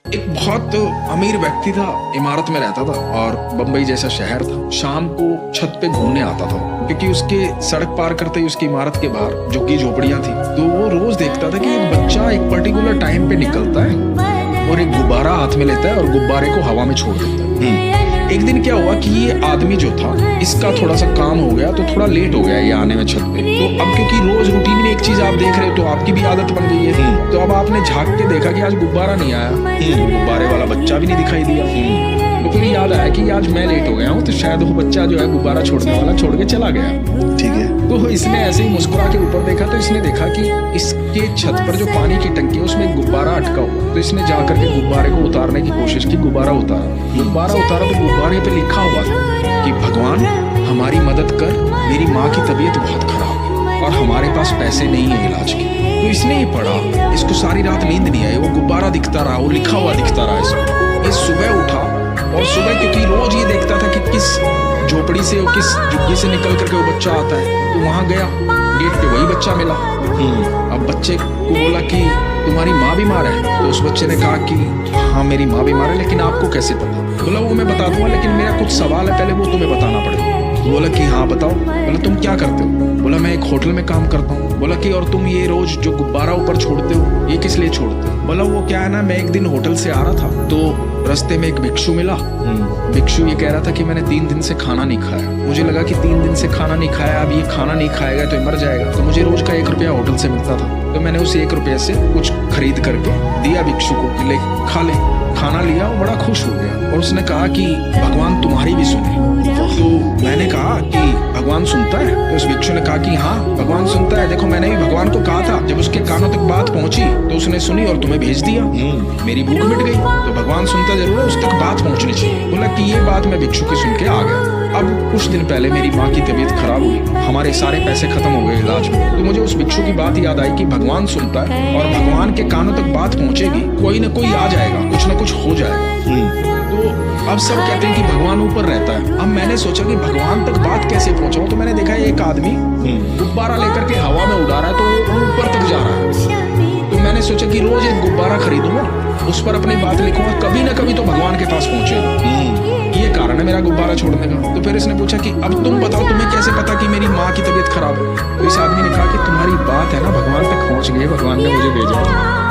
एक बहुत अमीर व्यक्ति था, इमारत में रहता था और बम्बई जैसा शहर था। शाम को छत पे घूमने आता था क्योंकि उसके सड़क पार करते ही उसकी इमारत के बाहर झुग्गी झोपड़ियां थी। तो वो रोज देखता था कि एक बच्चा एक पर्टिकुलर टाइम पे निकलता है और एक गुब्बारा हाथ में लेता है और गुब्बारे को हवा में छोड़ देता है। एक दिन क्या हुआ कि ये आदमी जो था, इसका थोड़ा सा काम हो गया तो थोड़ा लेट हो गया ये आने में छत पे। तो अब क्योंकि रोज रूटीन में एक चीज आप देख रहे हो तो आपकी भी आदत बन गई है। तो अब आपने झांक के देखा कि आज गुब्बारा नहीं आया, गुब्बारे वाला बच्चा भी नहीं दिखाई दिया। तो फिर याद आया कि आज मैं लेट हो गया हूँ तो शायद वो बच्चा जो है गुब्बारा छोड़ने वाला छोड़ के चला गया। ठीक है। तो इसने ऐसे ही मुस्कुरा के ऊपर देखा तो इसने देखा कि इसके छत पर जो पानी की टंकी है उसमें एक गुब्बारा अटका हुआ। तो इसने जाकर के गुब्बारे को उतारने की कोशिश की, गुब्बारा उतारा तो गुब्बारे पे लिखा हुआ था कि भगवान हमारी मदद कर, मेरी माँ की तबीयत बहुत खराब है और हमारे पास पैसे नहीं है इलाज के। तो इसने ये पढ़ा, इसको सारी रात नींद नहीं आई, वो गुब्बारा दिखता रहा, वो लिखा हुआ दिखता रहा इसको। ये सुबह उठा और सुबह क्योंकि रोज ये देखता था कि किस झोपड़ी से और किस झुग्गी से निकल करके वो बच्चा आता है, तो वहां गया, गेट पे वही बच्चा मिला। अब बच्चे को बोला कि तुम्हारी माँ बीमार है। तो उस बच्चे ने कहा कि हाँ मेरी माँ बीमार है, लेकिन आपको कैसे पता? बोला वो मैं बता दूंगा लेकिन मेरा कुछ सवाल है, पहले वो तुम्हें बताना पड़ेगा। तो बोला कि हाँ बताओ। बोला तुम क्या करते हो? बोला मैं एक होटल में काम करता हूँ। बोला कि और तुम ये रोज जो गुब्बारा ऊपर छोड़ते हो ये किस लिए छोड़ते हो? बोला वो क्या है ना, मैं एक दिन होटल से आ रहा था तो रास्ते में एक भिक्षु मिला। भिक्षु ये कह रहा था कि मैंने 3 दिन से खाना नहीं खाया। मुझे लगा कि 3 दिन से खाना नहीं खाया, अब ये खाना नहीं खाएगा तो ये मर जाएगा। तो मुझे रोज का 1 रुपया होटल से मिलता था, तो मैंने उस 1 रुपये से कुछ खरीद करके दिया भिक्षु को कि ले खा ले। खाना लिया, वो बड़ा खुश हो गया और उसने कहा कि भगवान तुम्हारी भी सुने। तो मैंने कहा कि भगवान सुनता है? तो उस भिक्षु ने कहा कि हाँ भगवान सुनता है, देखो मैंने भी भगवान को कहा था, जब उसके कानों तक बात पहुंची तो उसने सुनी और तुम्हें भेज दिया। मेरी भूख मिट गई। तो भगवान सुनता जरूर है, उस तक बात पहुंचनी चाहिए। बोला कि ये बात मैं भिक्षु की सुन के आ गया। अब कुछ दिन पहले मेरी माँ की तबीयत खराब हुई, हमारे सारे पैसे खत्म हो गए इलाज में। तो मुझे उस भिक्षु की बात याद आई कि भगवान सुनता है और भगवान के कानों तक बात पहुंचेगी, कोई ना कोई आ जाएगा, कुछ ना कुछ हो जाएगा। तो अब सब कहते हैं कि भगवान ऊपर रहता है। अब मैंने सोचा कि भगवान तक बात कैसे पहुंचाऊं। तो मैंने देखा एक आदमी गुब्बारा लेकर के हवा में उड़ा रहा है, तो वो ऊपर तक जा रहा है। तो मैंने सोचा कि रोज एक गुब्बारा खरीदूंगा, उस पर अपनी बात लिखूंगा, कभी ना कभी तो भगवान के पास पहुंचेगा। ये कारण है मेरा गुब्बारा छोड़ने का। तो फिर इसने पूछा कि अब तुम बताओ, तुम्हें कैसे पता कि मेरी माँ की तबीयत खराब है? तो इस आदमी ने कहा कि तुम्हारी बात है ना भगवान तक पहुंच गई, भगवान ने मुझे भेजा।